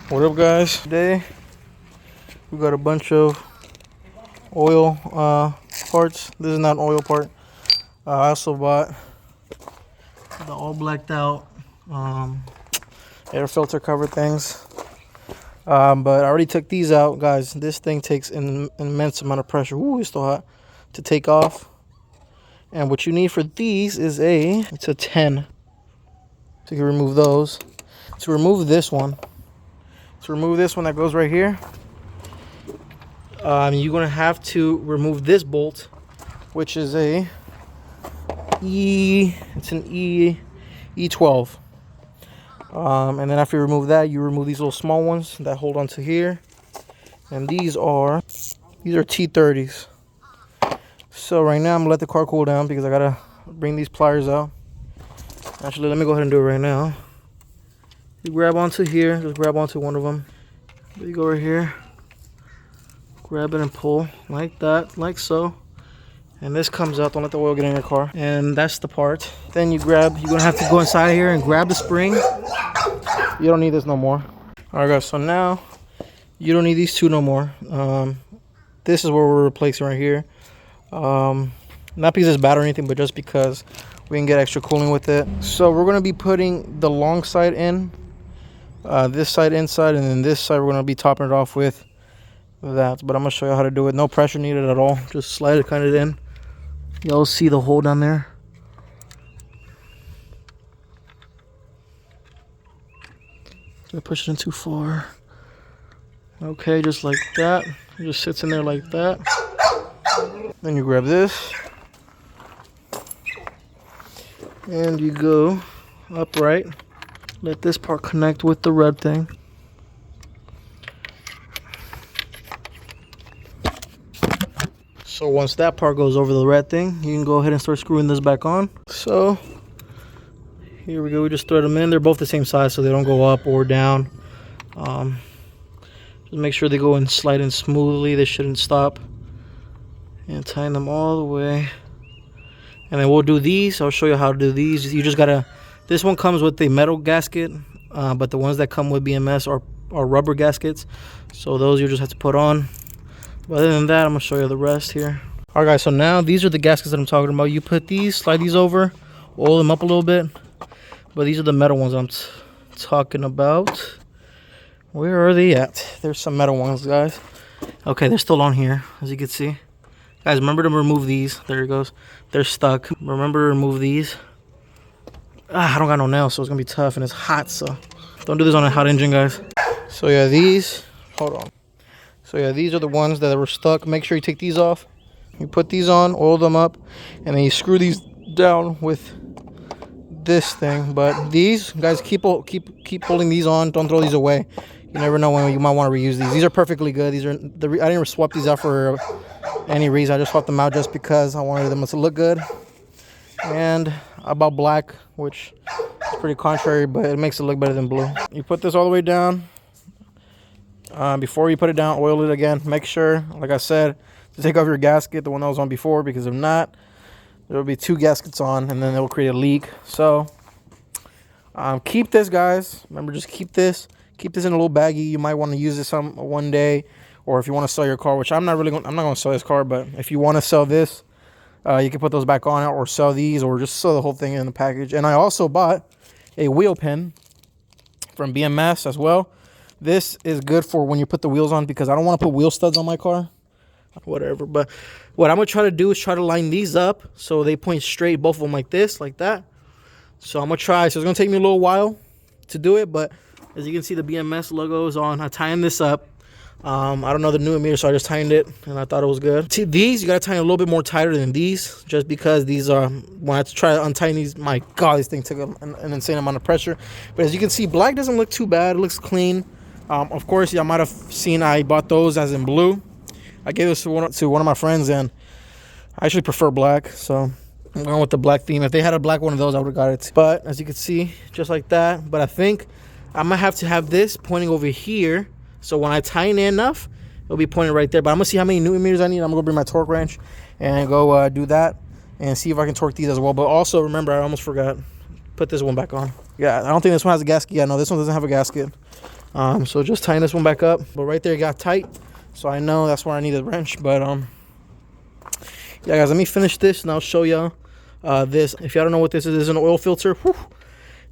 What up, guys? Today we got a bunch of oil parts. This is not an oil part. I also bought the all blacked out air filter cover things. But I already took these out, guys. This thing takes an immense amount of pressure. Ooh, it's still hot to take off. And what you need for these is it's a 10. So you can remove those. To remove this one, that goes right here, you're gonna have to remove this bolt, which is it's an E12. And then after you remove that, you remove these little small ones that hold onto here, and these are T30s. So right now I'm gonna let the car cool down because I gotta bring these pliers out. Actually, let me go ahead and do it right now. You grab onto here, just grab onto one of them. You go right here, grab it and pull like that, like so. And this comes out. Don't let the oil get in your car. And that's the part. Then you're gonna have to go inside here and grab the spring. You don't need this no more. All right, guys, so now you don't need these two no more. This is where we're replacing right here. Not because it's bad or anything, but just because we can get extra cooling with it. So we're gonna be putting the long side in, this side inside, and then this side we're gonna be topping it off with that. But I'm gonna show you how to do it. No pressure needed at all. Just slide it kind of in. Y'all see the hole down there? Gonna push it in too far. Okay, just like that. It just sits in there like that. Then you grab this and you go upright. Let this part connect with the red thing. So once that part goes over the red thing, you can go ahead and start screwing this back on. So here we go. We just thread them in. They're both the same size, so they don't go up or down. Just make sure they go and slide in smoothly. They shouldn't stop. And tying them all the way. And then we'll do these. I'll show you how to do these. You just gotta, this one comes with a metal gasket, but the ones that come with BMS are rubber gaskets. So those you just have to put on. But other than that, I'm gonna show you the rest here. All right, guys, so now these are the gaskets that I'm talking about. You put these, slide these over, oil them up a little bit. But these are the metal ones I'm talking about. Where are they at? There's some metal ones, guys. Okay, they're still on here, as you can see. Guys, remember to remove these. There it goes. They're stuck. Remember to remove these. I don't got no nails, so it's gonna be tough, and it's hot, so don't do this on a hot engine, guys. So yeah, these, hold on. So yeah, these are the ones that were stuck. Make sure you take these off. You put these on, oil them up, and then you screw these down with this thing. But these, guys, keep holding these on. Don't throw these away. You never know when you might want to reuse these. These are perfectly good. These are I didn't swap these out for any reason. I just swapped them out just because I wanted them to look good. And I bought black, which is pretty contrary, but it makes it look better than blue. You put this all the way down. Before you put it down, oil it again. Make sure, like I said, to take off your gasket, the one that was on before, because if not, there will be two gaskets on, and then it will create a leak. So keep this, guys. Remember, just keep this. Keep this in a little baggie. You might want to use this one day, or if you want to sell your car, which I'm not going to sell this car, but if you want to sell this, you can put those back on, or sell these, or just sell the whole thing in the package. And I also bought a wheel pin from BMS as well. This is good for when you put the wheels on, because I don't want to put wheel studs on my car. Whatever. But what I'm going to try to do is try to line these up so they point straight, both of them like this, like that. So I'm going to try. So it's going to take me a little while to do it, but as you can see, the BMS logo is on. I'm tying this up. I don't know the new meter, so I just tightened it, and I thought it was good. See, these, you got to tie it a little bit more tighter than these, just because these are, when I try to untie these, my God, this thing took an insane amount of pressure. But as you can see, black doesn't look too bad. It looks clean. Of course, y'all might have seen I bought those as in blue. I gave this to one of my friends, and I actually prefer black, so I'm going with the black theme. If they had a black one of those, I would have got it. But as you can see, just like that. But I think I might have to have this pointing over here, so when I tighten it enough, it'll be pointing right there. But I'm going to see how many Newton meters I need. I'm going to go bring my torque wrench and go do that and see if I can torque these as well. But also, remember, I almost forgot, put this one back on. Yeah, I don't think this one has a gasket. Yeah, no, this one doesn't have a gasket. So just tying this one back up, but right there it got tight, so I know that's where I need a wrench. But yeah guys, let me finish this and I'll show y'all this. If y'all don't know what this is an oil filter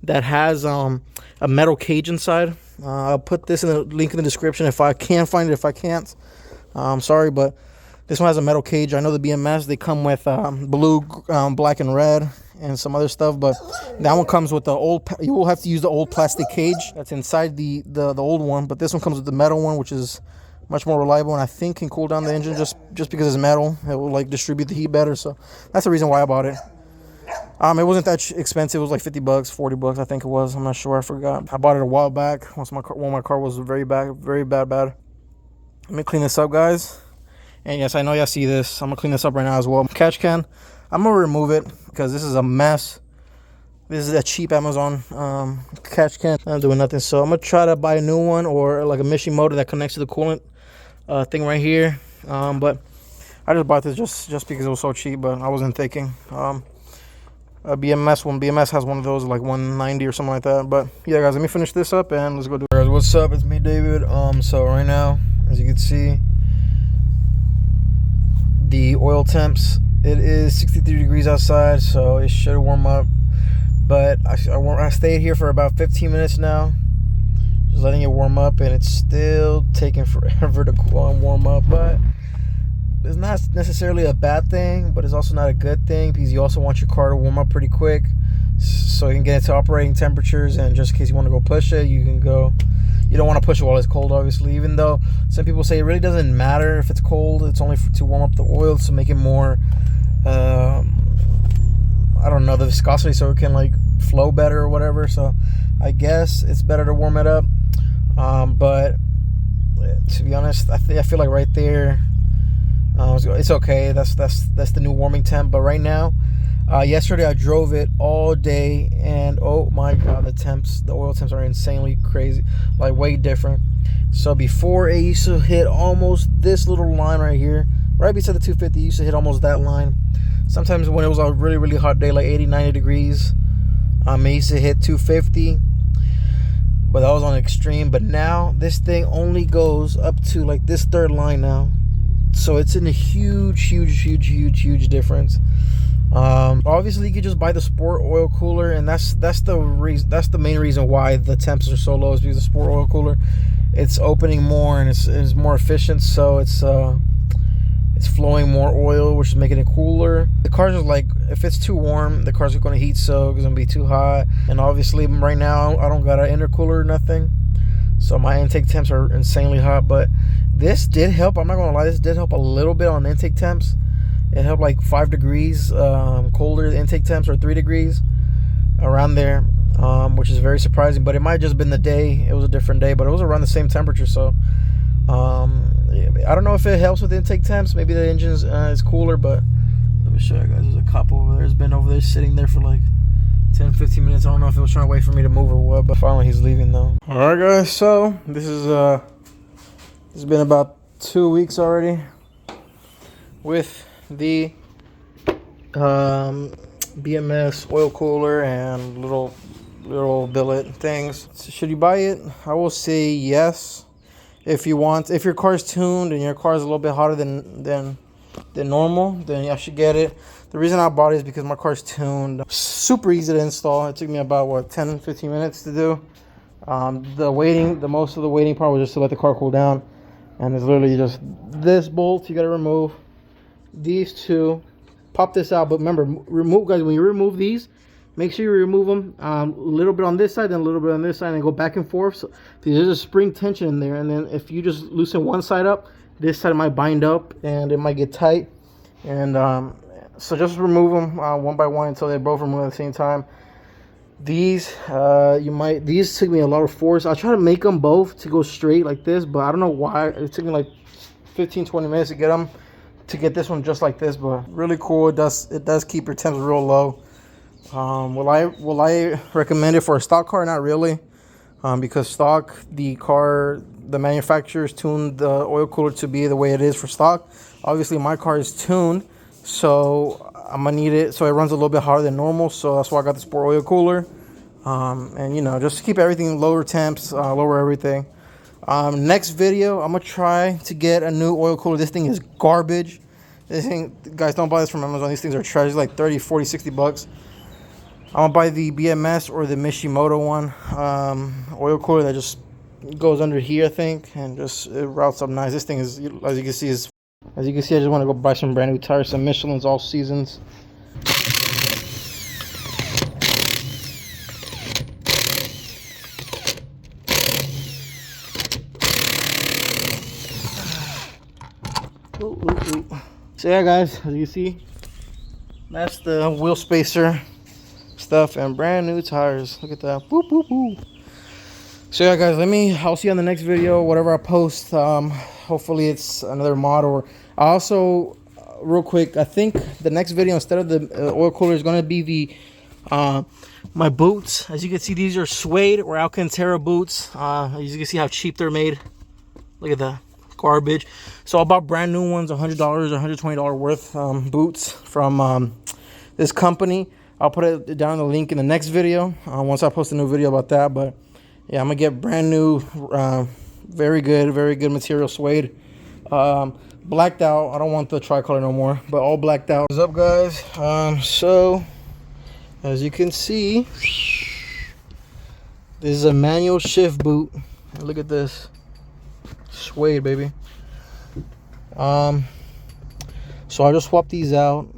that has a metal cage inside. I'll put this in the link in the description if I can find it. If I can't, I'm sorry, but this one has a metal cage. I know the BMS, they come with blue, black, and red, and some other stuff, but that one comes with the old. You will have to use the old plastic cage that's inside the old one, but this one comes with the metal one, which is much more reliable, and I think can cool down the engine just because it's metal. It will like distribute the heat better, so that's the reason why I bought it. It wasn't that expensive. It was like 50 bucks, 40 bucks, I think it was. I'm not sure. I forgot. I bought it a while back when my car was very bad. Let me clean this up, guys. And yes, I know y'all see this. I'm gonna clean this up right now as well. Catch can, I'm gonna remove it because this is a mess. This is a cheap Amazon catch can. I'm not doing nothing. So I'm gonna try to buy a new one or like a Mishi motor that connects to the coolant thing right here. But I just bought this just because it was so cheap. But I wasn't thinking. BMS has one of those, like 190 or something like that. But yeah guys, let me finish this up and let's go do it. Guys, what's up? It's me, David. So right now, as you can see, the oil temps, it is 63 degrees outside, so it should warm up. But I stayed here for about 15 minutes now, just letting it warm up, and it's still taking forever to warm up. But it's not necessarily a bad thing, but it's also not a good thing, because you also want your car to warm up pretty quick so you can get it to operating temperatures, and just in case you want to go push it, you can go. You don't want to push it while it's cold, obviously, even though some people say it really doesn't matter if it's cold. It's only to warm up the oil to make it more I don't know, the viscosity, so it can like flow better or whatever. So I guess it's better to warm it up, but to be honest, I feel like right there, it's okay. That's the new warming temp. But right now, yesterday I drove it all day, and oh my god, the oil temps are insanely crazy, like way different. So before, it used to hit almost this little line right here, right beside the 250. It used to hit almost that line. Sometimes when it was a really hot day, like 80-90 degrees, it used to hit 250, but that was on extreme. But now this thing only goes up to like this third line now, so it's in a huge difference. Obviously you could just buy the sport oil cooler, and that's the main reason why the temps are so low, is because the sport oil cooler, it's opening more and it's more efficient, so it's flowing more oil, which is making it cooler. The cars are like, if it's too warm, the cars are going to heat soak, it's going to be too hot. And obviously right now I don't got an intercooler or nothing, so my intake temps are insanely hot. But this did help, I'm not going to lie, this did help a little bit on intake temps. It helped like 5 degrees colder. The intake temps are 3 degrees around there, which is very surprising. But it might have just been the day. It was a different day, but it was around the same temperature. So I don't know if it helps with intake temps. Maybe the engine is cooler, but let me show you guys. There's a couple over there. It's been over there sitting there for like 10-15 minutes. I don't know if it was trying to wait for me to move or what, but finally he's leaving though. All right guys, so this is it's been about 2 weeks already with the BMS oil cooler and little billet things. So should you buy it? I will say yes. If your car is tuned and your car is a little bit hotter than normal, then you should get it. The reason I bought it is because my car is tuned. Super easy to install. It took me about 10-15 minutes to do. The most of the waiting part was just to let the car cool down, and it's literally just this bolt you got to remove. These two, pop this out, but remember, guys, when you remove these, make sure you remove them a little bit on this side, then a little bit on this side, and go back and forth. So there's a spring tension in there, and then if you just loosen one side up, this side might bind up and it might get tight. And so just remove them one by one until they both remove at the same time. These these took me a lot of force. I try to make them both to go straight like this, but I don't know why it took me like 15-20 minutes to get this one just like this. But really cool. It does keep your temps real low. Will I recommend it for a stock car? Not really, because stock, the manufacturers tuned the oil cooler to be the way it is for stock. Obviously my car is tuned, so I'm gonna need it so it runs a little bit hotter than normal, so that's why I got the sport oil cooler. And just to keep everything lower temps, lower everything. Next video, I'm gonna try to get a new oil cooler. This thing is garbage. This thing, guys, don't buy this from Amazon. These things are trash. It's like 30, 40, 60 bucks. I'm gonna buy the BMS or the Mishimoto one. Oil cooler that just goes under here, I think, and just it routes up nice. This thing is, as you can see, I just want to go buy some brand new tires, some Michelin's all seasons. Ooh. So yeah, guys, as you see, that's the wheel spacer stuff and brand new tires. Look at that. Boop, boop, boop. So yeah, guys, I'll see you on the next video, whatever I post. Hopefully it's another mod, or I also real quick, I think the next video, instead of the oil cooler, is going to be the my boots. As you can see, these are Suede or Alcantara boots. As you can see how cheap they're made. Look at that. Garbage. So I bought brand new ones, $100 or $120 worth boots from this company. I'll put it down the link in the next video once I post a new video about that. But yeah, I'm gonna get brand new, very good material Suede. Blacked out. I don't want the tricolor no more, but all blacked out. What's up, guys? So as you can see, this is a manual shift boot. Look at this. Suede, baby. So I just swapped these out.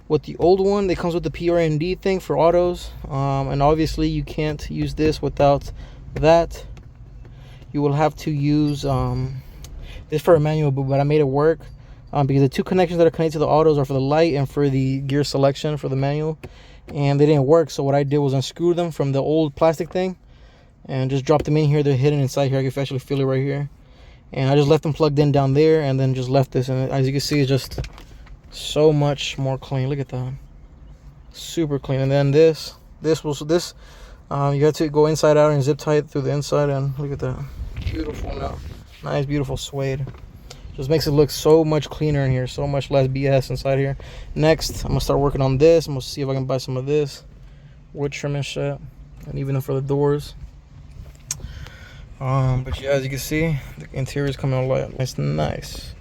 With the old one, it comes with the PRND thing for autos, and obviously you can't use this without that. You will have to use this for a manual boot, but I made it work because the two connections that are connected to the autos are for the light and for the gear selection for the manual, and they didn't work. So what I did was unscrew them from the old plastic thing and just drop them in here. They're hidden inside here. I can actually feel it right here. And I just left them plugged in down there, and then just left this. And as you can see, it's just so much more clean. Look at that. Super clean. And then this you have to go inside out and zip tie it through the inside. And look at that. Beautiful now. Nice, beautiful Suede. Just makes it look so much cleaner in here. So much less BS inside here. Next, I'm going to start working on this. I'm going to see if I can buy some of this wood trim and shit. And even for the doors. But yeah, as you can see, the interior is coming out nice.